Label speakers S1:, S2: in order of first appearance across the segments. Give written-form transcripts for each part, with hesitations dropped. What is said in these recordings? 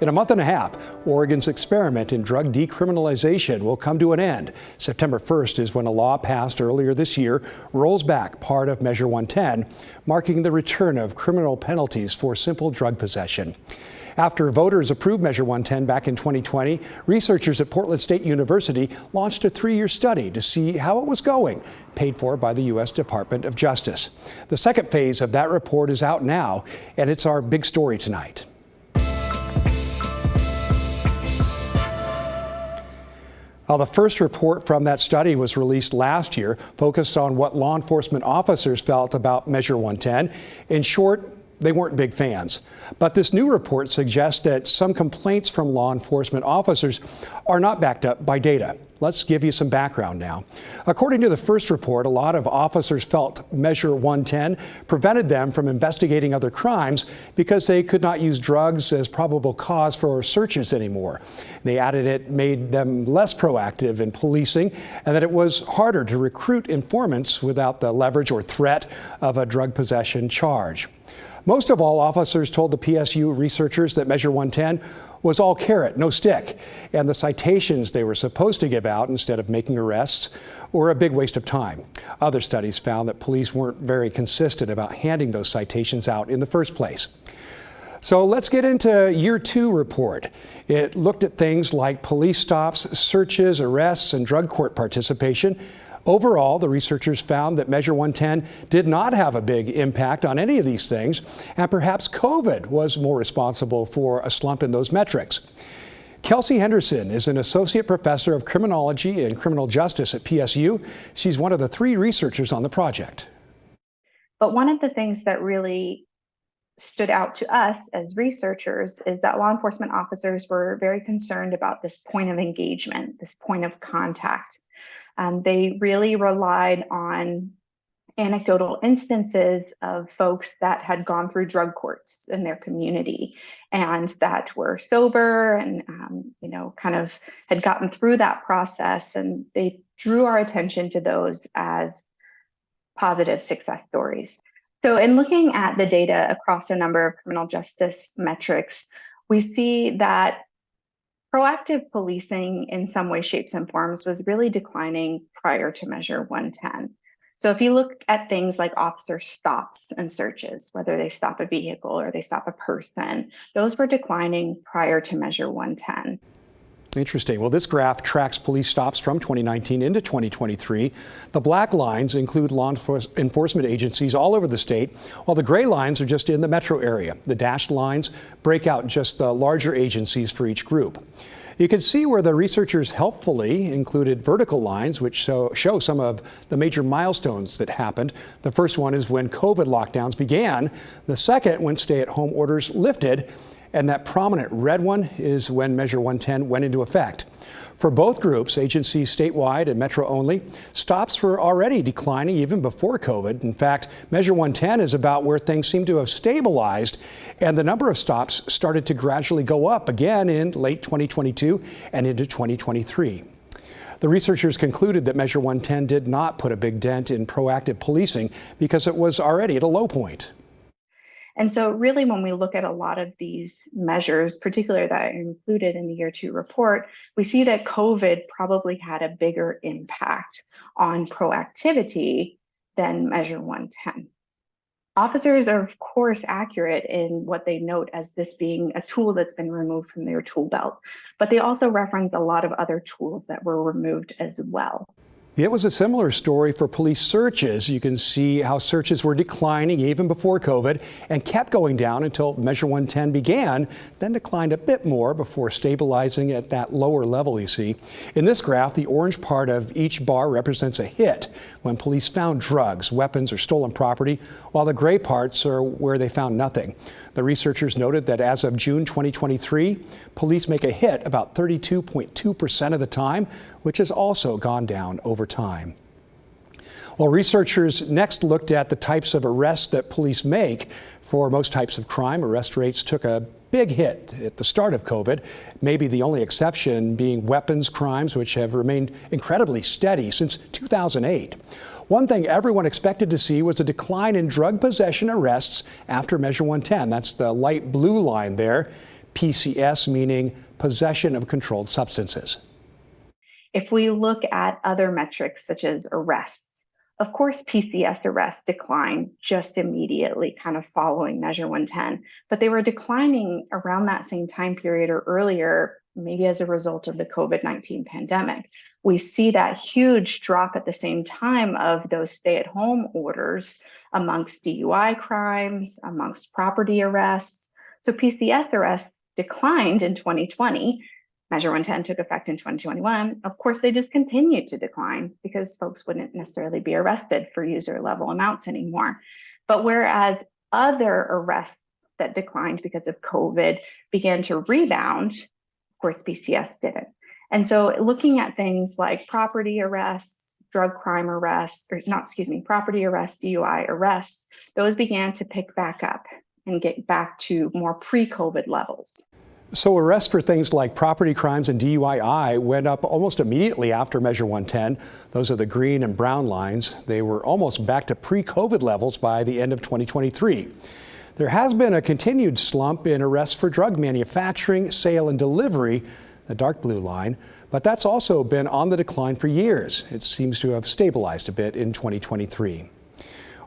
S1: In a month and a half, Oregon's experiment in drug decriminalization will come to an end. September 1st is when a law passed earlier this year rolls back part of Measure 110, marking the return of criminal penalties for simple drug possession. After voters approved Measure 110 back in 2020, researchers at Portland State University launched a 3-year study to see how it was going, paid for by the U.S. Department of Justice. The second phase of that report is out now, and it's our big story tonight. Well, the first report from that study was released last year, focused on what law enforcement officers felt about Measure 110. In short, they weren't big fans. But this new report suggests that some complaints from law enforcement officers are not backed up by data. Let's give you some background now. According to the first report, a lot of officers felt Measure 110 prevented them from investigating other crimes because they could not use drugs as probable cause for searches anymore. They added it made them less proactive in policing and that it was harder to recruit informants without the leverage or threat of a drug possession charge. Most of all, officers told the PSU researchers that Measure 110 was all carrot, no stick, and the citations they were supposed to give out instead of making arrests were a big waste of time. Other studies found that police weren't very consistent about handing those citations out in the first place. So let's get into Year 2 report. It looked at things like police stops, searches, arrests, and drug court participation. Overall, the researchers found that Measure 110 did not have a big impact on any of these things, and perhaps COVID was more responsible for a slump in those metrics. Kelsey Henderson is an associate professor of criminology and criminal justice at PSU. She's one of the 3 researchers on the project.
S2: But one of the things that really stood out to us as researchers is that law enforcement officers were very concerned about this point of engagement, this point of contact. They really relied on anecdotal instances of folks that had gone through drug courts in their community and that were sober and, kind of had gotten through that process. And they drew our attention to those as positive success stories. So in looking at the data across a number of criminal justice metrics, we see that proactive policing in some way, shapes, and forms was really declining prior to Measure 110. So if you look at things like officer stops and searches, whether they stop a vehicle or they stop a person, those were declining prior to Measure 110.
S1: Interesting. Well, this graph tracks police stops from 2019 into 2023. The black lines include law enforcement agencies all over the state, while the gray lines are just in the metro area. The dashed lines break out just the larger agencies for each group. You can see where the researchers helpfully included vertical lines, which show some of the major milestones that happened. The first one is when COVID lockdowns began. The second, when stay-at-home orders lifted. And that prominent red one is when Measure 110 went into effect. For both groups, agencies statewide and metro only, stops were already declining even before COVID. In fact, Measure 110 is about where things seem to have stabilized, and the number of stops started to gradually go up again in late 2022 and into 2023. The researchers concluded that Measure 110 did not put a big dent in proactive policing because it was already at a low point.
S2: And so really, when we look at a lot of these measures, particularly that are included in the Year 2 report, we see that COVID probably had a bigger impact on proactivity than Measure 110. Officers are, of course, accurate in what they note as this being a tool that's been removed from their tool belt, but they also reference a lot of other tools that were removed as well.
S1: It was a similar story for police searches. You can see how searches were declining even before COVID and kept going down until Measure 110 began, then declined a bit more before stabilizing at that lower level you see. In this graph, the orange part of each bar represents a hit when police found drugs, weapons, or stolen property, while the gray parts are where they found nothing. The researchers noted that as of June 2023, police make a hit about 32.2% of the time, which has also gone down over time. Well, researchers next looked at the types of arrests that police make. For most types of crime, arrest rates took a big hit at the start of COVID, maybe the only exception being weapons crimes, which have remained incredibly steady since 2008. One thing everyone expected to see was a decline in drug possession arrests after Measure 110. That's the light blue line there. PCS meaning possession of controlled substances.
S2: If we look at other metrics such as arrests, of course, PCS arrests declined just immediately, kind of following Measure 110, but they were declining around that same time period or earlier, maybe as a result of the COVID-19 pandemic. We see that huge drop at the same time of those stay-at-home orders amongst DUI crimes, amongst property arrests. So PCS arrests declined in 2020. Measure 110 took effect in 2021. Of course, they just continued to decline because folks wouldn't necessarily be arrested for user level amounts anymore. But whereas other arrests that declined because of COVID began to rebound, of course, PCS didn't. And so looking at things like property arrests, drug crime arrests, property arrests, DUI arrests, those began to pick back up and get back to more pre-COVID levels.
S1: So arrests for things like property crimes and DUI went up almost immediately after Measure 110. Those are the green and brown lines. They were almost back to pre-COVID levels by the end of 2023. There has been a continued slump in arrests for drug manufacturing, sale, and delivery, the dark blue line, but that's also been on the decline for years. It seems to have stabilized a bit in 2023.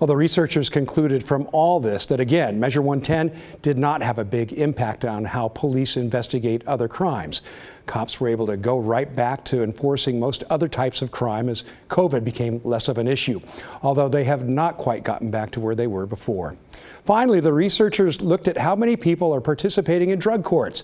S1: Well, the researchers concluded from all this that, again, Measure 110 did not have a big impact on how police investigate other crimes. Cops were able to go right back to enforcing most other types of crime as COVID became less of an issue, although they have not quite gotten back to where they were before. Finally, the researchers looked at how many people are participating in drug courts.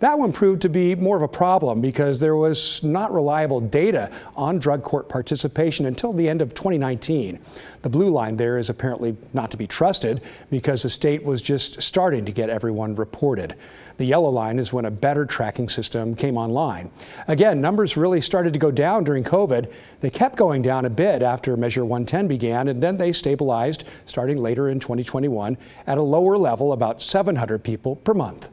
S1: That one proved to be more of a problem because there was not reliable data on drug court participation until the end of 2019. The blue line there is apparently not to be trusted because the state was just starting to get everyone reported. The yellow line is when a better tracking system came online. Again, numbers really started to go down during COVID. They kept going down a bit after Measure 110 began, and then they stabilized starting later in 2021 at a lower level, about 700 people per month.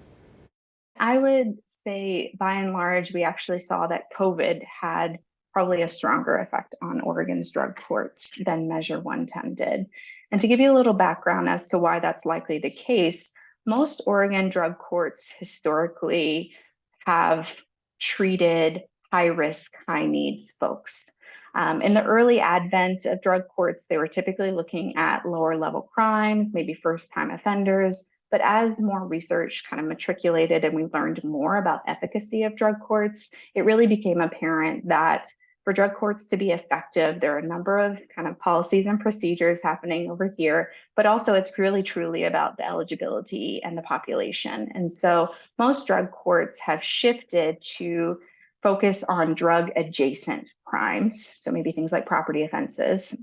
S2: I would say, by and large, we actually saw that COVID had probably a stronger effect on Oregon's drug courts than Measure 110 did. And to give you a little background as to why that's likely the case, most Oregon drug courts historically have treated high-risk, high-needs folks. In the early advent of drug courts, they were typically looking at lower-level crimes, maybe first-time offenders. But as more research kind of matriculated and we learned more about the efficacy of drug courts, it really became apparent that for drug courts to be effective, there are a number of kind of policies and procedures happening over here, but also it's really truly about the eligibility and the population. And so most drug courts have shifted to focus on drug adjacent crimes. So maybe things like property offenses.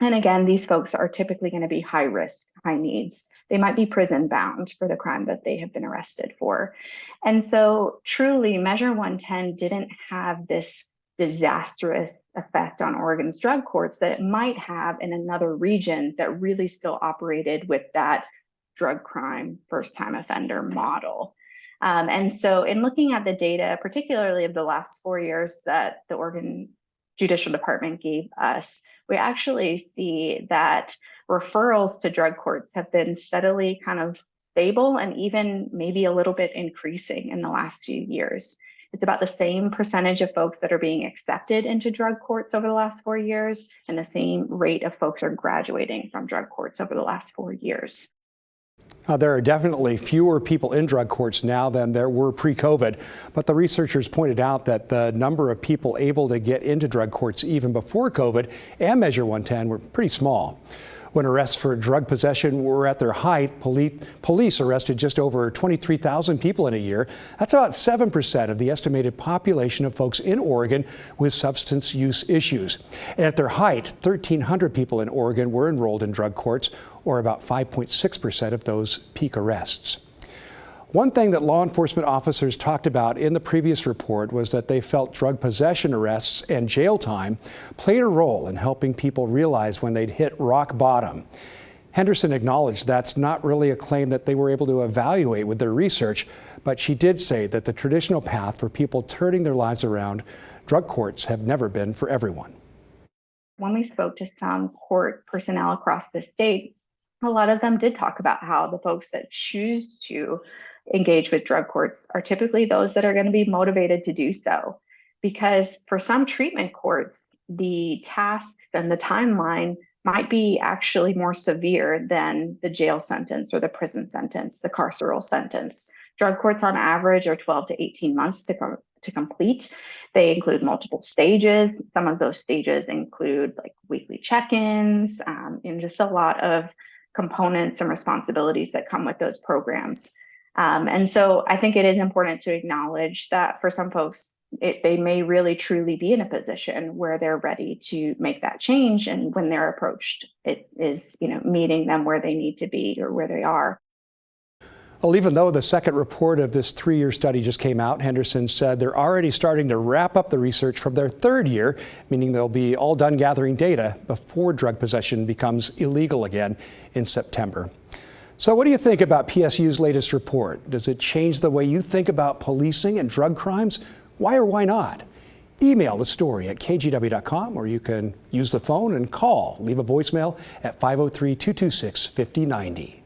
S2: And again, these folks are typically going to be high risk, high needs. They might be prison bound for the crime that they have been arrested for. And so truly, Measure 110 didn't have this disastrous effect on Oregon's drug courts that it might have in another region that really still operated with that drug crime first-time offender model. And so in looking at the data, particularly of the last 4 years that the Oregon Judicial Department gave us, we actually see that referrals to drug courts have been steadily kind of stable and even maybe a little bit increasing in the last few years. It's about the same percentage of folks that are being accepted into drug courts over the last 4 years, and the same rate of folks are graduating from drug courts over the last 4 years.
S1: There are definitely fewer people in drug courts now than there were pre-COVID, but the researchers pointed out that the number of people able to get into drug courts even before COVID and Measure 110 were pretty small. When arrests for drug possession were at their height, police arrested just over 23,000 people in a year. That's about 7% of the estimated population of folks in Oregon with substance use issues. And at their height, 1,300 people in Oregon were enrolled in drug courts, or about 5.6% of those peak arrests. One thing that law enforcement officers talked about in the previous report was that they felt drug possession arrests and jail time played a role in helping people realize when they'd hit rock bottom. Henderson acknowledged that's not really a claim that they were able to evaluate with their research, but she did say that the traditional path for people turning their lives around, drug courts have never been for everyone.
S2: When we spoke to some court personnel across the state, a lot of them did talk about how the folks that choose to engage with drug courts are typically those that are going to be motivated to do so. Because for some treatment courts, the tasks and the timeline might be actually more severe than the jail sentence or the prison sentence, the carceral sentence. Drug courts on average are 12 to 18 months to complete. They include multiple stages. Some of those stages include like weekly check-ins and just a lot of components and responsibilities that come with those programs. And so I think it is important to acknowledge that for some folks, they may really truly be in a position where they're ready to make that change. And when they're approached, it is, meeting them where they need to be or where they are.
S1: Well, even though the second report of this 3-year study just came out, Henderson said they're already starting to wrap up the research from their 3rd year, meaning they'll be all done gathering data before drug possession becomes illegal again in September. So what do you think about PSU's latest report? Does it change the way you think about policing and drug crimes? Why or why not? Email the story at kgw.com, or you can use the phone and call. Leave a voicemail at 503-226-5090.